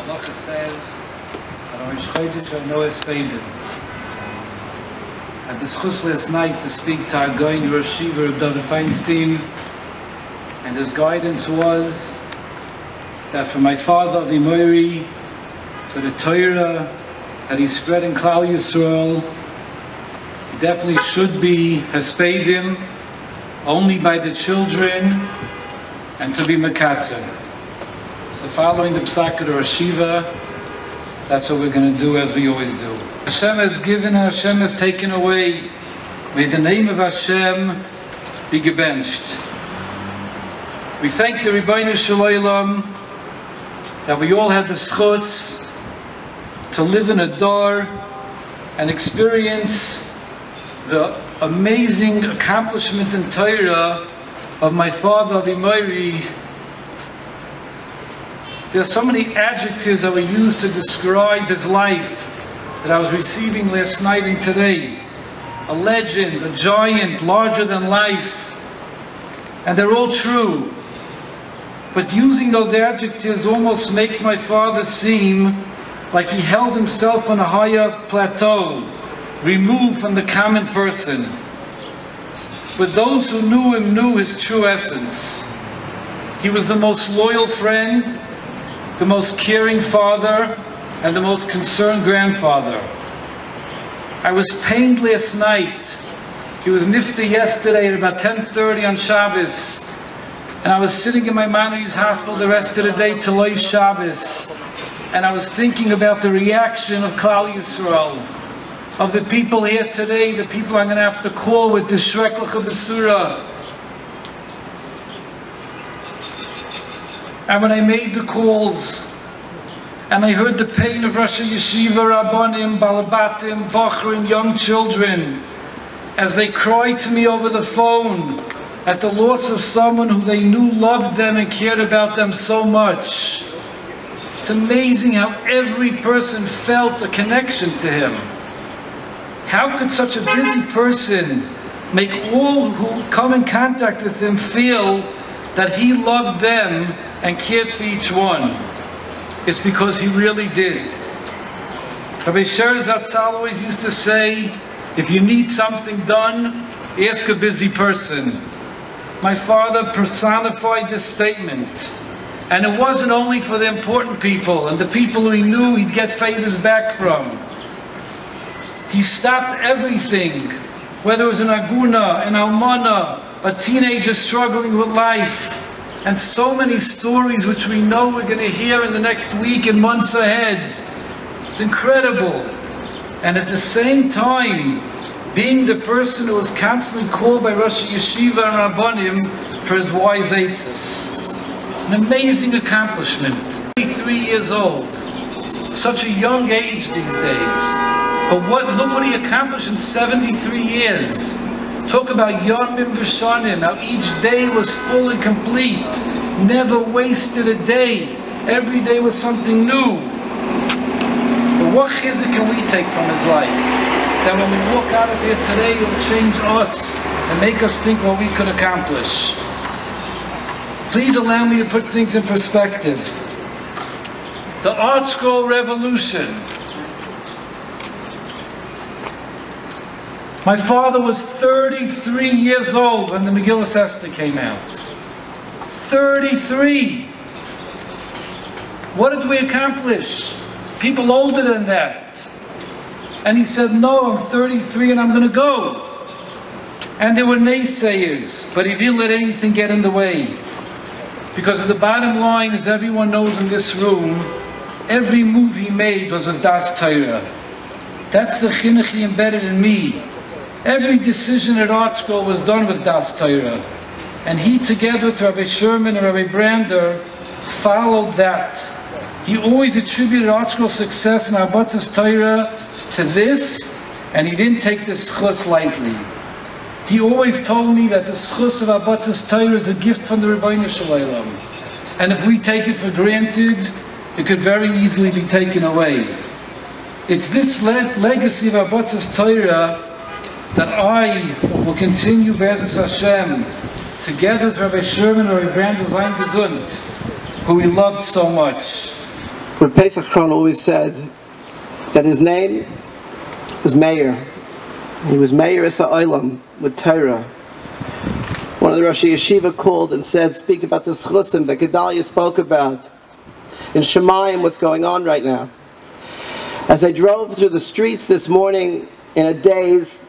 halacha says that Rosh Chodesh I know is faded. I had the schus last night to speak to our going Rosh Yeshiva of David Feinstein, and his guidance was that for my father Rabbi Meir, for the Torah that he spread in Klal Yisrael, he definitely should be haspedim only by the children and to be mekatzer. So following the psak of the Rosh Yeshiva, that's what we're going to do as we always do. Hashem has given and Hashem has taken away. May the name of Hashem be gebenched. We thank the Ribbono Shel Olam that we all had the schutz to live in a dar and experience the amazing accomplishment in Torah of my father Rabbi Meir. There are so many adjectives that we use to describe his life that I was receiving last night and today. A legend, a giant, larger than life. And they're all true. But using those adjectives almost makes my father seem like he held himself on a higher plateau, removed from the common person. But those who knew him knew his true essence. He was the most loyal friend, the most caring father, and the most concerned grandfather. I was pained last night. He was nifta yesterday at about 10:30 on Shabbos. And I was sitting in my Maimonides hospital the rest of the day till late Shabbos. And I was thinking about the reaction of Klal Yisrael, of the people here today, the people I'm going to have to call with the Shreklich Besura. And when I made the calls, and I heard the pain of Rosh Yeshiva, Rabbanim, Balabatim, Bachrim, young children, as they cried to me over the phone at the loss of someone who they knew loved them and cared about them so much. It's amazing how every person felt a connection to him. How could such a busy person make all who come in contact with him feel that he loved them and cared for each one? It's because he really did. Rabbi Sher Zatzal always used to say, if you need something done, ask a busy person. My father personified this statement. And it wasn't only for the important people and the people who he knew he'd get favors back from. He stopped everything, whether it was an aguna, an almana, a teenager struggling with life, and so many stories which we know we're going to hear in the next week and months ahead. It's incredible. And at the same time, being the person who was constantly called by Rosh Yeshiva and Rabbanim for his wise eitzes. An amazing accomplishment. 23 years old. Such a young age these days. But look what he accomplished in 73 years. Talk about Yomim V'Shanim, how each day was full and complete. Never wasted a day. Every day was something new. But what chizuk can we take from his life? That when we walk out of here today, it will change us and make us think what we could accomplish. Please allow me to put things in perspective. The Art Scroll Revolution. My father was 33 years old when the Megillas Esther came out. 33! What did we accomplish? People older than that. And he said, no, I'm 33 and I'm going to go. And there were naysayers, but he didn't let anything get in the way. Because the bottom line, as everyone knows in this room, every move he made was with Das Torah. That's the chinuch he embedded in me. Every decision at Art School was done with Das Torah. And he, together with Rabbi Sherman and Rabbi Brander, followed that. He always attributed Art School success in Abbatz's Torah to this, and he didn't take this schus lightly. He always told me that the schus of Abbatz's Torah is a gift from the Ribbono Shel Olam. And if we take it for granted, it could very easily be taken away. It's this legacy of Abbatz's Torah that I will continue, Be'ezus Hashem, together with Rabbi Sherman and Rabbi Brander Zayin Gesund, who he loved so much. Rabbi Pesach Kron always said that his name was Meir. He was Meir Esa Olam, with Torah. One of the Rosh Yeshiva called and said, speak about the Schusim that Gedalia spoke about in Shemayim, what's going on right now. As I drove through the streets this morning in a daze,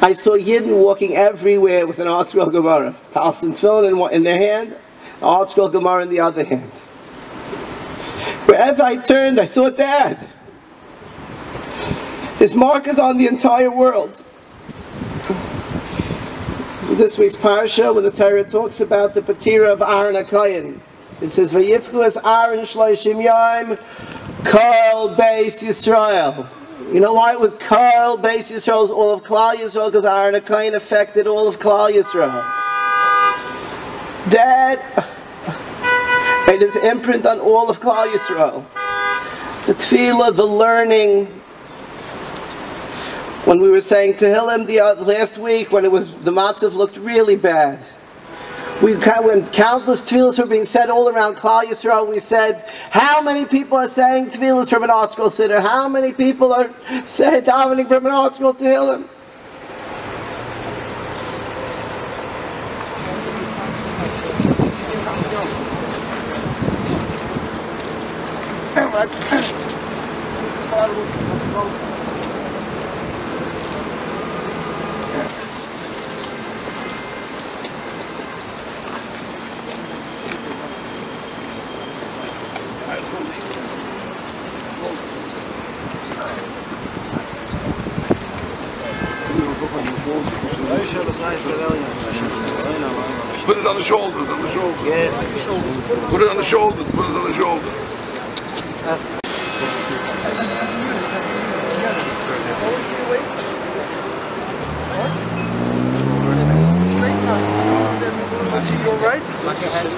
I saw Yidden walking everywhere with an Art Scroll Gemara. Talis and Tefillin in their hand, an Art Scroll Gemara in the other hand. Wherever I turned, I saw Dad. His mark is on the entire world. This week's parasha, when the Torah talks about the patira of Aaron HaKohen, it says, "Vayifku es Aaron shloshim yom kol beis Yisrael." You know why it was kol beis Yisrael? It was all of Klal Yisrael, because Aaron HaKohen affected all of Klal Yisrael. Dad made his imprint on all of Klal Yisrael. The tefillah, the learning. When we were saying Tehillim last week, when the matzav looked really bad, when countless tefillahs were being said all around Klal Yisrael, we said, how many people are saying tefillahs from an Art Scroll Siddur? How many people are davening from an Art Scroll Tehillim? Put it on the shoulders, Yeah, put it on the shoulders, put it on the shoulders. You go right? Watch your hands.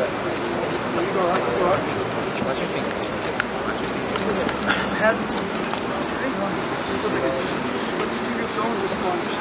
You go right. Watch your fingers. Hands. Let your fingers go and just lunge.